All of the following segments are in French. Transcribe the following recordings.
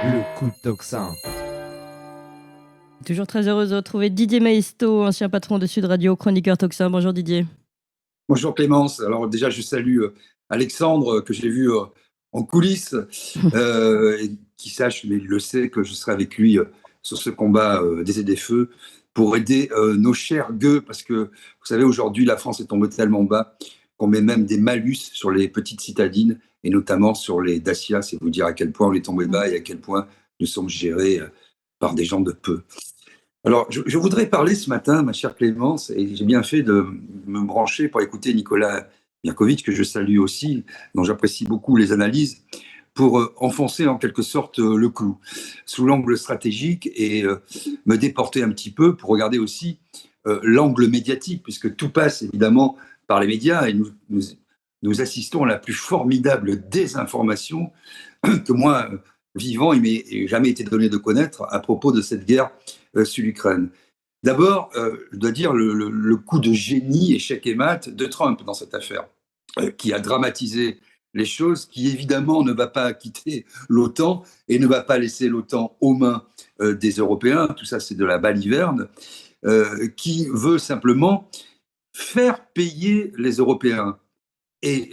Le coup de tocsin. Toujours très heureuse de retrouver Didier Maisto, ancien patron de Sud Radio, chroniqueur Toxin. Bonjour Didier. Bonjour Clémence. Alors déjà, je salue Alexandre que j'ai vu en coulisses et qui sache, mais il le sait, que je serai avec lui sur ce combat des aides-feux pour aider nos chers gueux parce que vous savez, aujourd'hui, la France est tombée tellement bas qu'on met même des malus sur les petites citadines et notamment sur les Dacia. C'est vous dire à quel point on est tombé bas et à quel point nous sommes gérés par des gens de peu. Alors, je voudrais parler ce matin, ma chère Clémence, et j'ai bien fait de me brancher pour écouter Nicolas Mirkovic, que je salue aussi, dont j'apprécie beaucoup les analyses, pour enfoncer en quelque sorte le clou sous l'angle stratégique et me déporter un petit peu pour regarder aussi l'angle médiatique, puisque tout passe évidemment par les médias et nous assistons à la plus formidable désinformation que moi, vivant, il m'est jamais été donné de connaître à propos de cette guerre sur l'Ukraine. D'abord, je dois dire le coup de génie, échec et mat, de Trump dans cette affaire, qui a dramatisé les choses, qui évidemment ne va pas quitter l'OTAN et ne va pas laisser l'OTAN aux mains des Européens. Tout ça, c'est de la baliverne, qui veut simplement faire payer les Européens. Et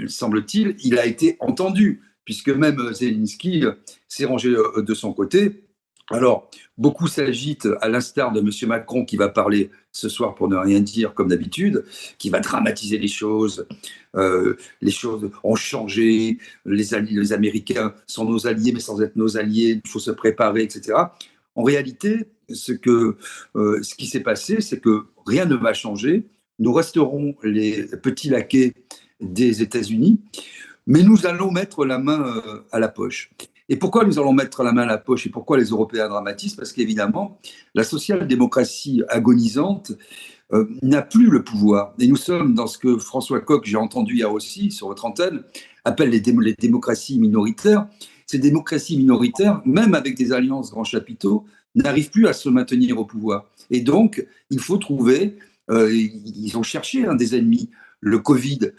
semble-t-il, il a été entendu, puisque même Zelensky s'est rangé de son côté. Alors, beaucoup s'agitent, à l'instar de M. Macron, qui va parler ce soir pour ne rien dire, comme d'habitude, qui va dramatiser les choses. Les choses ont changé, les Américains sont nos alliés, mais sans être nos alliés, il faut se préparer, etc. En réalité, ce qui s'est passé, c'est que rien ne va changer. Nous resterons les petits laquais des États-Unis, mais nous allons mettre la main à la poche. Et pourquoi nous allons mettre la main à la poche et pourquoi les Européens dramatisent? Parce qu'évidemment, la social-démocratie agonisante n'a plus le pouvoir. Et nous sommes dans ce que François Coq, j'ai entendu hier aussi sur votre antenne, appelle les démocraties minoritaires. Ces démocraties minoritaires, même avec des alliances grands chapiteaux, n'arrivent plus à se maintenir au pouvoir. Et donc, il faut trouver, ils ont cherché des ennemis. Le Covid,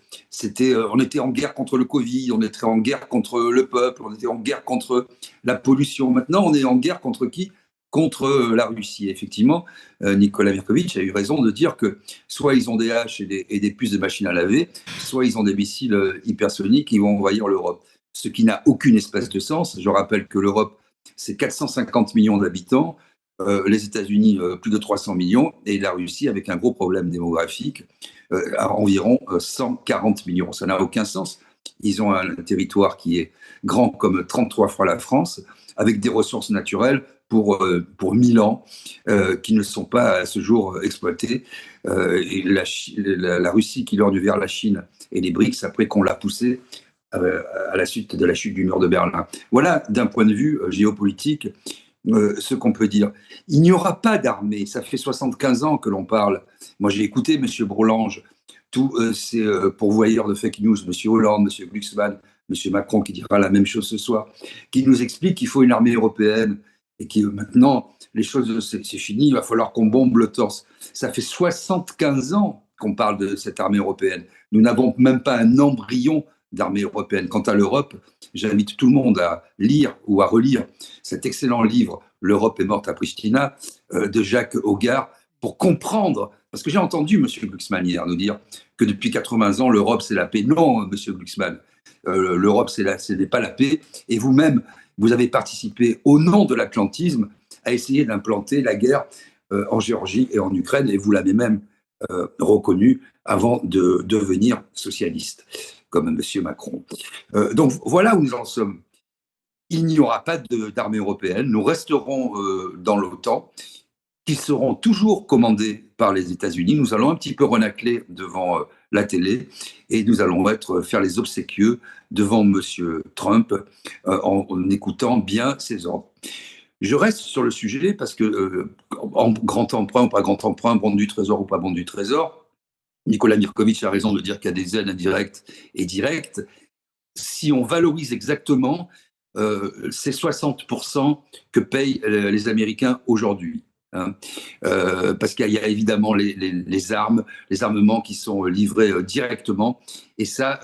on était en guerre contre le Covid, on était en guerre contre le peuple, on était en guerre contre la pollution. Maintenant, on est en guerre contre qui? Contre la Russie. Effectivement, Nicolas Mirkovic a eu raison de dire que soit ils ont des haches et des puces de machines à laver, soit ils ont des missiles hypersoniques qui vont envahir l'Europe. Ce qui n'a aucune espèce de sens. Je rappelle que l'Europe, c'est 450 millions d'habitants, les États-Unis, plus de 300 millions, et la Russie, avec un gros problème démographique, à environ 140 millions. Ça n'a aucun sens. Ils ont un territoire qui est grand comme 33 fois la France, avec des ressources naturelles pour 1000 ans, qui ne sont pas à ce jour exploitées. Et la Russie qui leur du vers la Chine et les BRICS, après qu'on l'a poussé à la suite de la chute du mur de Berlin. Voilà, d'un point de vue géopolitique, ce qu'on peut dire. Il n'y aura pas d'armée. Ça fait 75 ans que l'on parle. Moi, j'ai écouté M. Bourlange, tous ces pourvoyeurs de fake news, M. Hollande, M. Glucksmann, M. Macron, qui dira la même chose ce soir, qui nous explique qu'il faut une armée européenne et que maintenant, les choses, c'est fini, il va falloir qu'on bombe le torse. Ça fait 75 ans qu'on parle de cette armée européenne. Nous n'avons même pas un embryon d'armée européenne. Quant à l'Europe, j'invite tout le monde à lire ou à relire cet excellent livre L'Europe est morte à Pristina de Jacques Hoggard pour comprendre, parce que j'ai entendu M. Glucksmann hier nous dire que depuis 80 ans, l'Europe c'est la paix. Non, M. Glucksmann, l'Europe ce n'est pas la paix. Et vous-même, vous avez participé au nom de l'atlantisme à essayer d'implanter la guerre en Géorgie et en Ukraine, et vous l'avez même reconnu avant de devenir socialiste, comme M. Macron. Donc voilà où nous en sommes. Il n'y aura pas d'armée européenne, nous resterons dans l'OTAN, qui seront toujours commandés par les États-Unis. Nous allons un petit peu renacler devant la télé et nous allons faire les obséquieux devant M. Trump en écoutant bien ses ordres. Je reste sur le sujet parce que, en grand emprunt ou pas grand emprunt, bande du trésor ou pas bande du trésor, Nicolas Mirkovic a raison de dire qu'il y a des aides indirectes et directes. Si on valorise exactement, c'est 60% que payent les Américains aujourd'hui. hein. Parce qu'il y a évidemment les armes, les armements qui sont livrés directement, et ça,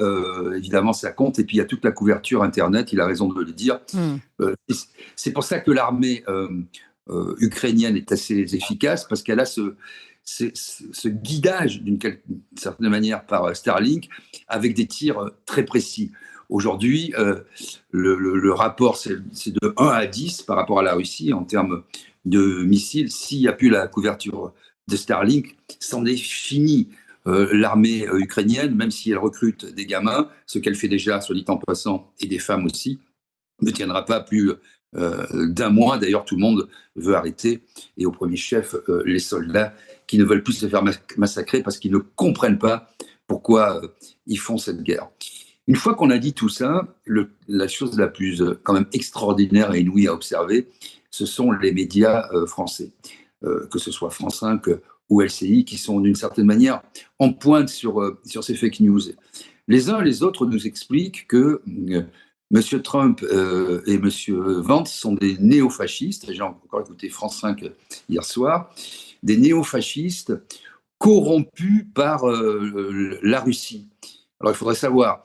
évidemment, ça compte. Et puis il y a toute la couverture Internet, il a raison de le dire. C'est pour ça que l'armée ukrainienne est assez efficace, parce qu'elle a ce guidage d'une certaine manière par Starlink, avec des tirs très précis. Aujourd'hui, le rapport, c'est de 1 à 10 par rapport à la Russie en termes de missiles. S'il n'y a plus la couverture de Starlink, c'en est fini. L'armée ukrainienne, même si elle recrute des gamins, ce qu'elle fait déjà, soit dit en passant, et des femmes aussi, ne tiendra pas plus d'un mois. D'ailleurs, tout le monde veut arrêter, et au premier chef, les soldats qui ne veulent plus se faire massacrer parce qu'ils ne comprennent pas pourquoi ils font cette guerre. Une fois qu'on a dit tout ça, la chose la plus quand même extraordinaire et inouïe à observer, ce sont les médias français, que ce soit France 5 ou LCI, qui sont d'une certaine manière en pointe sur ces fake news. Les uns et les autres nous expliquent que M. Trump et M. Vance sont des néofascistes. J'ai encore écouté France 5 hier soir. Des néofascistes corrompus par la Russie. Alors, il faudrait savoir,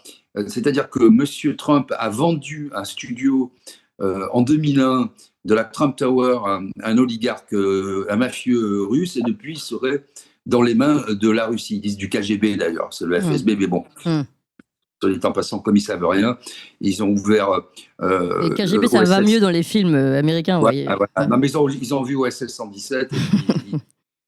c'est-à-dire que M. Trump a vendu un studio en 2001 de la Trump Tower à un oligarque, un mafieux russe, et depuis, il serait dans les mains de la Russie. Ils disent du KGB d'ailleurs, c'est le FSB, mais bon. En passant, comme ils ne savent rien, ils ont ouvert. Le KGB, ça va mieux dans les films américains. Ouais, ouais. Non, mais ils ont vu OSS 117.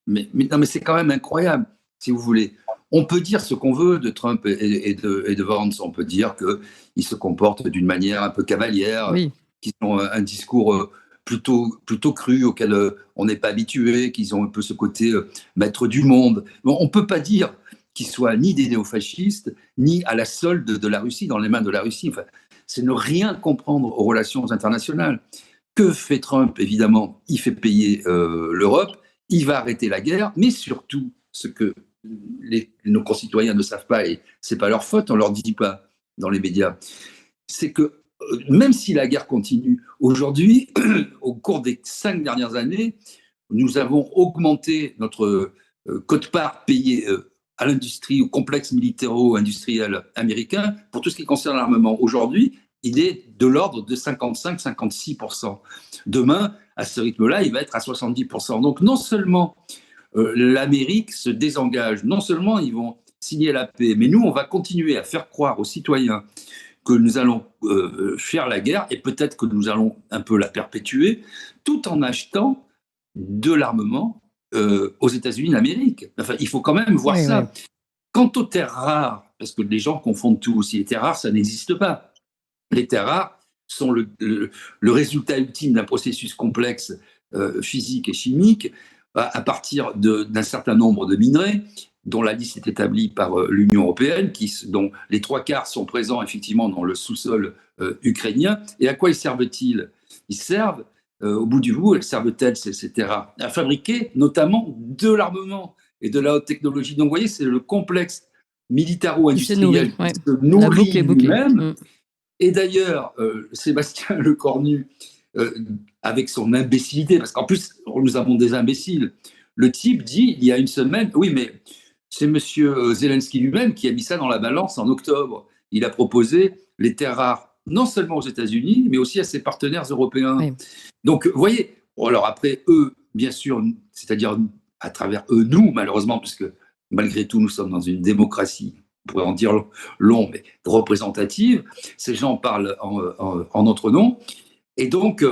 Mais c'est quand même incroyable, si vous voulez. On peut dire ce qu'on veut de Trump et de Vance. On peut dire qu'ils se comportent d'une manière un peu cavalière, qu'ils ont un discours plutôt cru, auquel on n'est pas habitué, qu'ils ont un peu ce côté maître du monde. Bon, on ne peut pas dire qu'ils soient ni des néofascistes, ni à la solde de la Russie, dans les mains de la Russie. Enfin, c'est ne rien comprendre aux relations internationales. Que fait Trump? Évidemment, il fait payer l'Europe, il va arrêter la guerre, mais surtout, ce que nos concitoyens ne savent pas, et ce n'est pas leur faute, on ne leur dit pas dans les médias, c'est que même si la guerre continue, aujourd'hui, au cours des 5 dernières années, nous avons augmenté notre quote-part payée à l'industrie, au complexe militaro-industriel américain, pour tout ce qui concerne l'armement. Aujourd'hui, il est de l'ordre de 55-56%. Demain, à ce rythme-là, il va être à 70%. Donc non seulement l'Amérique se désengage, non seulement ils vont signer la paix, mais nous, on va continuer à faire croire aux citoyens que nous allons faire la guerre, et peut-être que nous allons un peu la perpétuer, tout en achetant de l'armement aux États-Unis d'Amérique. Enfin, il faut quand même voir ça. Oui. Quant aux terres rares, parce que les gens confondent tout aussi, les terres rares, ça n'existe pas. Les terres rares sont le résultat ultime d'un processus complexe physique et chimique à partir d'un certain nombre de minerais, dont la liste est établie par l'Union européenne, dont les 3/4 sont présents effectivement dans le sous-sol ukrainien. Et à quoi ils servent-ils? Ils servent, au bout du bout, elles servent-elles, ces terres rares, à fabriquer notamment de l'armement et de la haute technologie. Donc vous voyez, c'est le complexe militaro-industriel qui se nourrit lui-même. Et d'ailleurs, Sébastien Lecornu, avec son imbécilité, parce qu'en plus, nous avons des imbéciles, le type dit, il y a une semaine, oui, mais c'est M. Zelensky lui-même qui a mis ça dans la balance en octobre. Il a proposé les terres rares, non seulement aux États-Unis, mais aussi à ses partenaires européens. Oui. Donc, vous voyez, alors après, eux, bien sûr, c'est-à-dire à travers eux, nous, malheureusement, puisque malgré tout, nous sommes dans une démocratie, on pourrait en dire long, mais représentative. Ces gens parlent en notre nom. Et donc,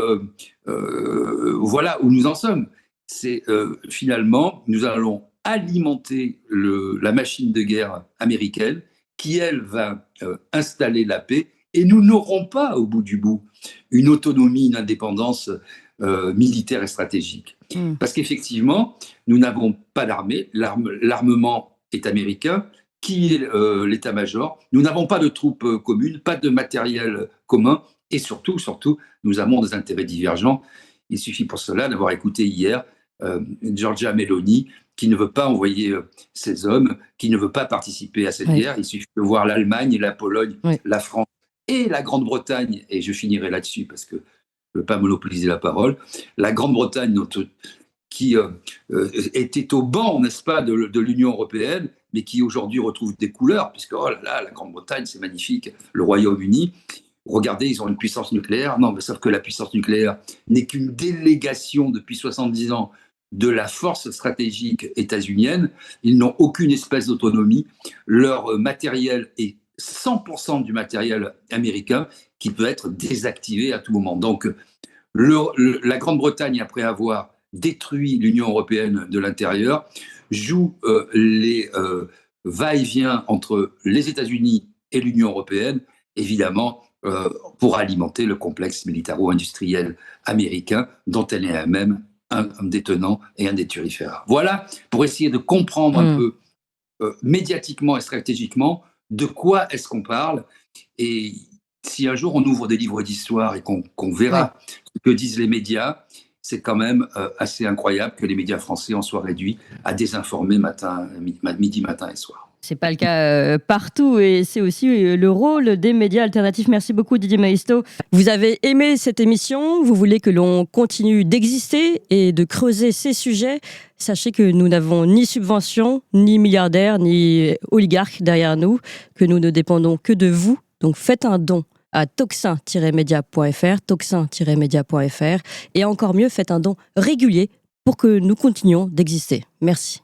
voilà où nous en sommes. C'est finalement, nous allons alimenter la machine de guerre américaine qui, elle, va installer la paix. Et nous n'aurons pas, au bout du bout, une autonomie, une indépendance militaire et stratégique. Parce qu'effectivement, nous n'avons pas d'armée. L'armement est américain. Qui est l'état-major? Nous n'avons pas de troupes communes, pas de matériel commun, et surtout, nous avons des intérêts divergents. Il suffit pour cela d'avoir écouté hier Giorgia Meloni, qui ne veut pas envoyer ses hommes, qui ne veut pas participer à cette guerre. Il suffit de voir l'Allemagne, la Pologne, la France et la Grande-Bretagne, et je finirai là-dessus parce que je ne veux pas monopoliser la parole. La Grande-Bretagne, qui était au banc, n'est-ce pas, de l'Union européenne, mais qui aujourd'hui retrouve des couleurs, puisque, oh là là, la Grande-Bretagne, c'est magnifique, le Royaume-Uni, regardez, ils ont une puissance nucléaire. Non, mais sauf que la puissance nucléaire n'est qu'une délégation depuis 70 ans de la force stratégique états-unienne. Ils n'ont aucune espèce d'autonomie. Leur matériel est 100% du matériel américain qui peut être désactivé à tout moment. Donc, la Grande-Bretagne, après avoir détruit l'Union européenne de l'intérieur, joue les va-et-vient entre les États-Unis et l'Union européenne, évidemment, pour alimenter le complexe militaro-industriel américain, dont elle est elle-même un détenant et un des turiféraires. Voilà, pour essayer de comprendre un peu médiatiquement et stratégiquement de quoi est-ce qu'on parle. Et si un jour on ouvre des livres d'histoire et qu'on verra ce que disent les médias, c'est quand même assez incroyable que les médias français en soient réduits à désinformer midi, matin et soir. C'est pas le cas partout et c'est aussi le rôle des médias alternatifs. Merci beaucoup Didier Maisto. Vous avez aimé cette émission, vous voulez que l'on continue d'exister et de creuser ces sujets. Sachez que nous n'avons ni subvention, ni milliardaires, ni oligarques derrière nous, que nous ne dépendons que de vous. Donc faites un don à toxin-media.fr, toxin-media.fr et encore mieux, faites un don régulier pour que nous continuions d'exister. Merci.